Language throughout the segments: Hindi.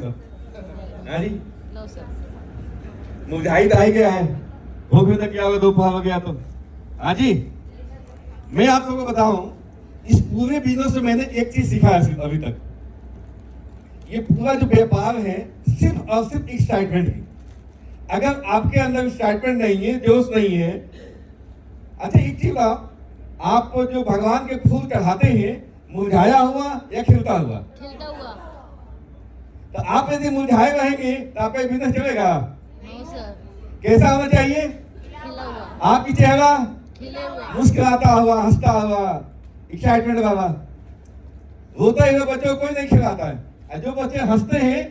हाँ जी, नो सर। मुरझाई तो आई गया है, भूख में तो क्या होगा, दोपहर हो गया तो। हाँ जी, मैं आप सबको बताऊं, इस पूरे बिजनेस में मैंने एक चीज सीखा है सिर्फ अभी तक। ये पूरा जो व्यापार है सिर्फ और सिर्फ एक्साइटमेंट है। अगर आपके अंदर एक्साइटमेंट नहीं है, जोश नहीं है, अच्छा एक चीज आप जो भगवान के फूल चढ़ाते हैं, मुरझाया हुआ या खिलता हुआ? खिलता हुआ। तो आप यदि मुरझाए रहेंगे तो आपका बिजनेस चलेगा? No sir. कैसा होना चाहिए? खिला हुआ। आपकी चेहरा खिले हुए। मुस्कुराता हुआ, हंसता हुआ, एक्साइटमेंट वाला। रोते हुए बच्चों को कोई नहीं खिलाता है, और जो बच्चे हंसते हैं,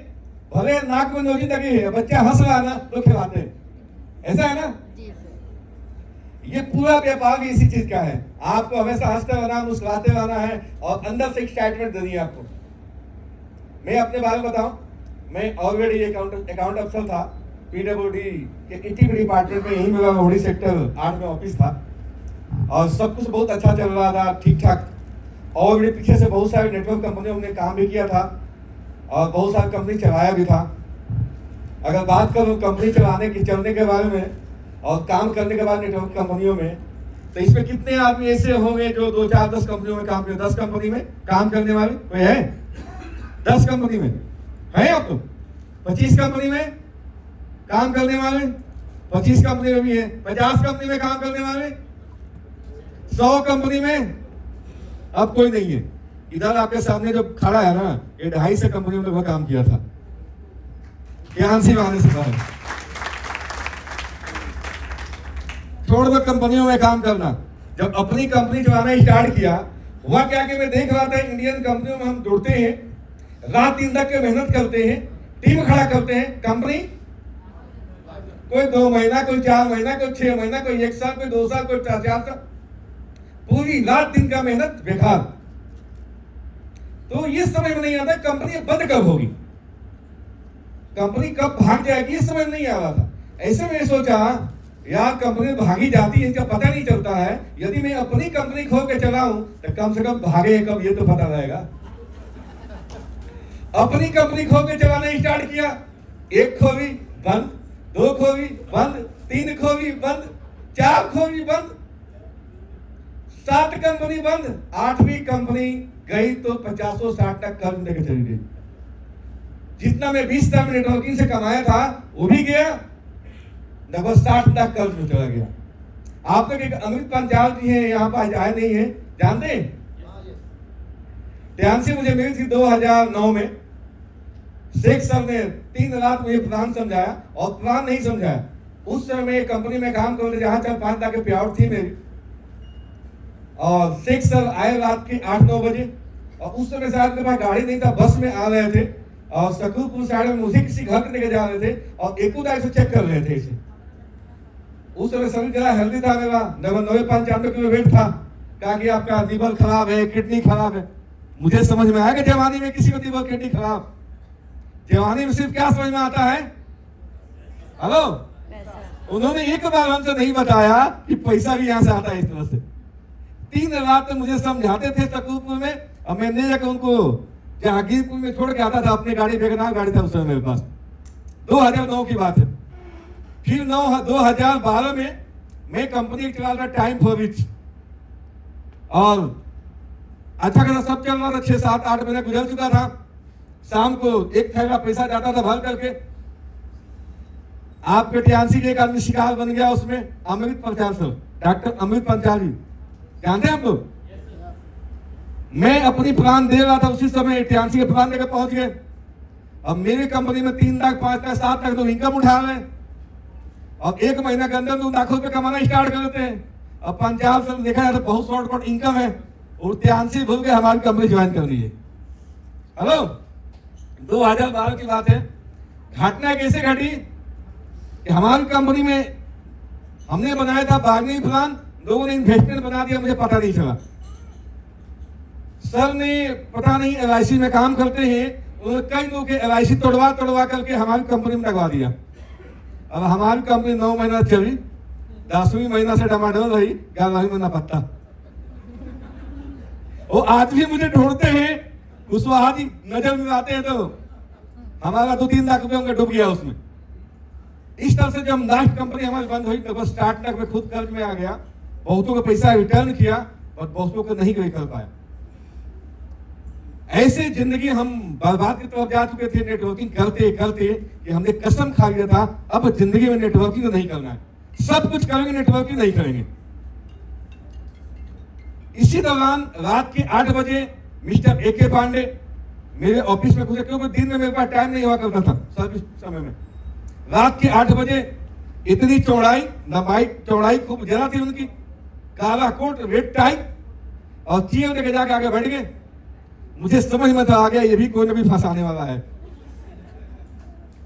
भले नाक में नोजी लगी है, बच्चा हंस रहा ना तो खिलाते हैं, ऐसा है ना? जी सर। ये पूरा व्यापार भी इसी चीज का है। आपको हमेशा हंसते रहना, मुस्कुराते रहना है, और अंदर से एक्साइटमेंट देनी है आपको। मैं अपने बारे में बताऊं, मैं ऑलरेडी अकाउंट अफसर था पीडब्ल्यूडी के ईटीपी डिपार्टमेंट में, यही मेरा रोहड़ी सेक्टर 8 में ऑफिस था, और सब कुछ बहुत अच्छा चल रहा था, ठीक ठाक। और मेरे पीछे से बहुत सारे नेटवर्क कंपनियों में काम भी किया था, और बहुत सारी कंपनी चलाया भी था। अगर बात करूं कंपनी चलाने की, चलने के बारे में और काम करने के बाद नेटवर्क कंपनियों में, तो इसमें कितने आदमी ऐसे होंगे जो 2, 4, 10 कंपनियों में काम करते? 10 कंपनी में काम करने वाले कोई है? 10 कंपनी में है आपको? 25 कंपनी में काम करने वाले? 25 कंपनी में भी है। 50 कंपनी में काम करने वाले? 100 कंपनी में? अब कोई नहीं है। इधर आपके सामने जो खड़ा है ना, ये 250 कंपनियों में काम किया था, ज्ञान से आने से पहले। छोड़ दो कंपनियों में काम करना, जब अपनी कंपनी चलाना स्टार्ट किया, हुआ क्या कि मैं देख रहा था इंडियन कंपनियों में हम जुड़ते हैं, रात दिन तक के मेहनत करते हैं, टीम खड़ा करते हैं, कंपनी कोई 2 महीना, कोई 4 महीना, कोई 6 महीना, कोई 1 साल, कोई 2 साल, कोई 4 साल, पूरी रात दिन का मेहनत बेकार। तो ये समझ में नहीं आता कंपनी बंद कब होगी, कंपनी कब भाग जाएगी, ये समझ नहीं आ रहा था। ऐसे में सोचा यार कंपनी भागी जाती है, इसका पता नहीं चलता है, यदि मैं अपनी कंपनी खोल के चलाऊं तो कम से कम भागे कब ये तो पता रहेगा। अपनी कंपनी खोल के चलाना स्टार्ट किया, 1 खोली बंद, 2 खोली बंद, 3 खोली बंद, 4 खोली बंद, 7 कंपनी बंद, 8वीं कंपनी गई तो 50-60 तक कर्ज लेकर चली गई। जितना मैं 20 साल में नेटवर्किंग से कमाया था वो भी गया, लगभग 60 तक कर्ज में चला गया। आप लोग एक अमृत पंचाल जी हैं, यहाँ पर आए नहीं है, जानते हैं? ध्यान से मुझे मिली थी 2009 में। शेख सर ने 3 रात मुझे प्लान समझाया, और प्लान नहीं समझाया। उस समय मैं कंपनी में काम करते, जहां 4-5 लाख की पेआउट थी मेरी, और शेख सर आए रात के 8-9 बजे, और उस समय शायद मेरे पास गाड़ी नहीं था, बस में आ रहे थे, और सकूरपुर साइड में मुझे किसी घर के लेके जा रहे थे, और एकूदाई से चेक कर रहे थे इसे। उस समय शरीर जरा हेल्दी था मेरा, 90-95 किलो वेट था। कहा कि आपका लीवर खराब है, किडनी खराब है। मुझे समझ में आया कि जवानी में किसी को लीवर किडनी खराब, जवानी में सिर्फ क्या समझ में आता है? हेलो, उन्होंने एक बार हमसे नहीं बताया कि पैसा भी यहाँ से आता है इस तरह से। 3 रात मुझे समझाते थे सकूरपुर में, और मैं ले जाकर उनको जहांगीरपुर में छोड़ के आता था, अपनी गाड़ी, वेगनार गाड़ी था उस समय मेरे पास। 2009 की बात है। फिर 2012 में मैं कंपनी चला रहा टाइम फॉर रिच, और अच्छा खासा सब चल रहा था। 6-7-8 महीने गुजर चुका था। शाम को एक थैला पैसा जाता था भर करके। आपके टियानसी के एक आदमी शिकार बन गया उसमें, अमृत पंचाल सर, डॉक्टर अमृत पंचाल जी, जानते हैं आप लोग? मैं अपनी प्लान दे रहा था, उसी समय टियानसी के प्लान लेकर पहुंच गए। अब मेरी कंपनी में 3 लाख, 5 लाख, 7 लाख तो इनकम उठा रहे हैं, और 1 महीना के अंदर 2 लाख रुपए कमाना स्टार्ट कर देते हैं। अब पंजाब से देखा जाए तो बहुत शॉर्टकट इनकम है, और टियानसी भूल के हमारी कंपनी ज्वाइन करनी है। हेलो, 2012 की बात है। घटना कैसे घटी कि हमारी कंपनी में हमने बनाया था बार्गेनिंग प्लान, लोगों ने इन्वेस्टमेंट बना दिया, मुझे पता नहीं चला। सर ने पता नहीं LIC में काम करते हैं, उन्होंने कई लोगों के LIC तोड़वा करके हमारी कंपनी में लगवा दिया। अब हमारी कंपनी 9 महीना चली, 10वीं महीना से टमाटर रही, 11वीं महीना पत्ता। वो आज भी मुझे ढूंढते हैं, कुशवाहा जी नजर में आते हैं तो हमारा 2-3 लाख रुपए उनका डूब गया उसमें। इस तरह से जब लास्ट कंपनी हमारी बंद हुई तो बस स्टार्ट तक में खुद कर्ज में आ गया, बहुतों को पैसा रिटर्न किया और बहुतों को नहीं कोई कर पाया। ऐसे जिंदगी हम बर्बाद की तरफ जा चुके थे नेटवर्किंग करते करते कि हमने कसम खा लिया था अब जिंदगी में नेटवर्किंग नहीं करना है, सब कुछ करेंगे नेटवर्किंग नहीं करेंगे। इसी दौरान रात के 8 बजे मिस्टर ए के पांडे मेरे ऑफिस में घुसे, क्योंकि दिन में मेरे पास टाइम नहीं हुआ करता था सर्विस समय में। रात के 8 बजे इतनी चौड़ाई लंबाई चौड़ाई खूब ज्यादा थी उनकी, काला कोट रेड टाई और चेयर लेके जाके आगे बैठ गए। मुझे समझ में तो आ गया ये भी कोई ना भी फंसाने वाला है,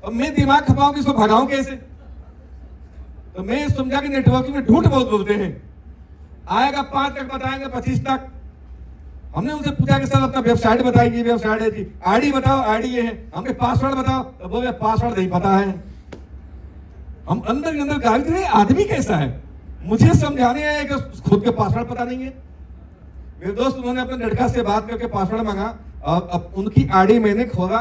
और मैं दिमाग खपाऊं कि इसको भगाऊं कैसे। तो मैं समझा कि नेटवर्किंग में झूठ बहुत बोलते हैं, आएगा 5 तक बताएंगे 25 तक। हमने उनसे पूछा कि सर अपना वेबसाइट बताइए, वेबसाइट है जी, आईडी बताओ, आईडी ये है, हमने पासवर्ड बताओ, तो बोले पासवर्ड नहीं पता है। हम अंदर ही अंदर गाली दे, आदमी कैसा है, मुझे समझाने आए कि खुद के पासवर्ड पता नहीं है। मेरे दोस्त उन्होंने अपने लड़का से बात करके पासवर्ड मांगा और अब उनकी आईडी मैंने खोला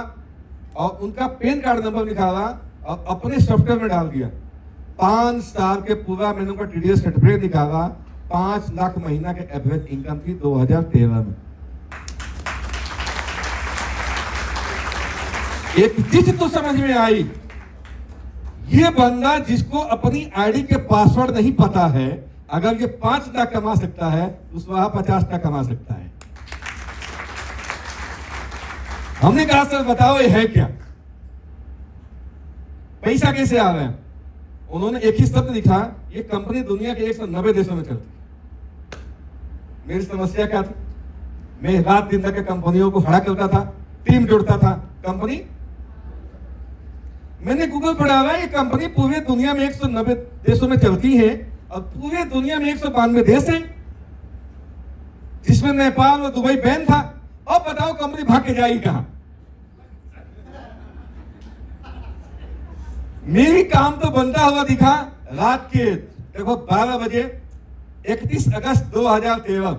और उनका पैन कार्ड नंबर निकाला और अपने सॉफ्टवेयर में डाल दिया। 5 साल के पूरा मैंने उनका टीडीएस सर्टिफिकेट निकाला, 5 लाख महीना के एवरेज इनकम थी 2013 में। एक चीज तो समझ में आई, ये बंदा जिसको अपनी आईडी के पासवर्ड नहीं पता है, अगर ये 5 लाख कमा सकता है उस वहां 50 लाख कमा सकता है। हमने कहा सर बताओ ये है क्या, पैसा कैसे आ रहा है। उन्होंने एक ही शब्द लिखा, ये कंपनी दुनिया के 190 देशों में चलती। मेरी समस्या क्या थी, मैं रात दिन तक कंपनियों को खड़ा करता था, टीम जोड़ता था, कंपनी। मैंने गूगल पर डाला ये कंपनी पूरे दुनिया में 190 देशों में चलती है और पूरे दुनिया में 192 देश हैं, जिसमें नेपाल और दुबई बैन था। अब बताओ कंपनी भाग के जाएगी कहां। मेरी काम तो बनता हुआ दिखा। रात के देखो 12 बजे 31 अगस्त 2013,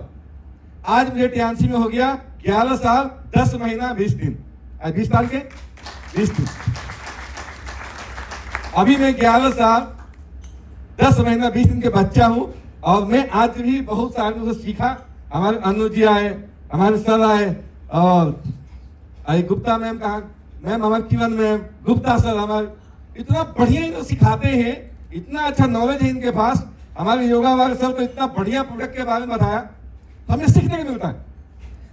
आज मुझे टीएनसी में हो गया 11 साल 10 महीना 20 दिन, 20 साल के 20 दिन। अभी मैं 11 साल 10 महीना 20 दिन के बच्चा हूं और मैं आज भी बहुत सारे से सीखा। हमारे अनुज जी आए, हमारे सर आए और गुप्ता मैम कहा, मैम हमारे किरण मैम, गुप्ता सर हमारे, इतना बढ़िया इनको सिखाते हैं, इतना अच्छा नॉलेज है इनके पास। हमारे योगा वाले सर तो इतना बढ़िया प्रोडक्ट के बारे में बताया, हमें सीखने को मिलता है।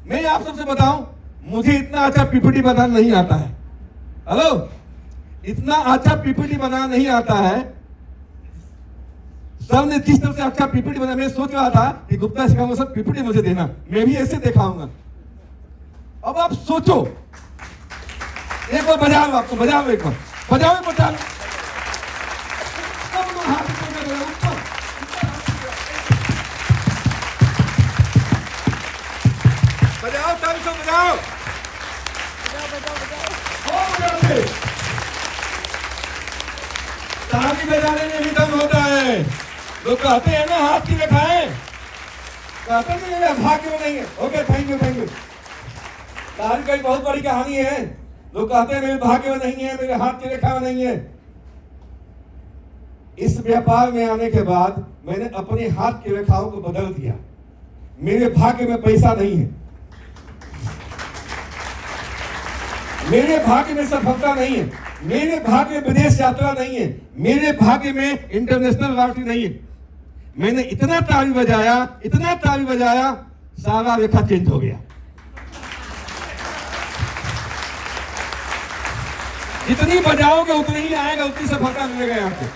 मैं आप सबसे बताऊं, मुझे इतना अच्छा पीपीटी बनाना नहीं आता है। हेलो, इतना अच्छा पीपीटी बनाना नहीं आता है। सर ने जिस तरह से अच्छा पीपीटी बनाया, मैं सोच रहा था कि गुप्ता सिखाऊंगा सर पीपीटी मुझे देना, मैं भी ऐसे दिखाऊंगा। अब आप सोचो, एक बार बजाओ, आपको बजाओ, एक बार बजाओ, बजाओ। सब लोग हाथ ऊपर करो, ऊपर। बजाओ, सब सब बजाओ, ताली बजाने में भी दम होता है। लोग कहते हैं ना हाथ की दिखाएं, कहते नहीं मेरे भाग्य में नहीं है। Okay, thank you thank you. ताली की बहुत बड़ी कहानी है। लोग कहते हैं मेरे भाग्य में नहीं है, मेरे हाथ की रेखा में नहीं है। इस व्यापार में आने के बाद मैंने अपने हाथ की रेखाओं को बदल दिया। मेरे भाग्य में पैसा नहीं है, मेरे भाग्य में सफलता नहीं है, मेरे भाग्य में विदेश यात्रा नहीं है, मेरे भाग्य में इंटरनेशनल रॉयल्टी नहीं है। मैंने इतना ताली बजाया, इतना ताली बजाया, सारा रेखा चेंज हो गया। जितनी बजाओगे उतनी ही आएगा, उतनी सफलता मिलेगा यहाँ पे।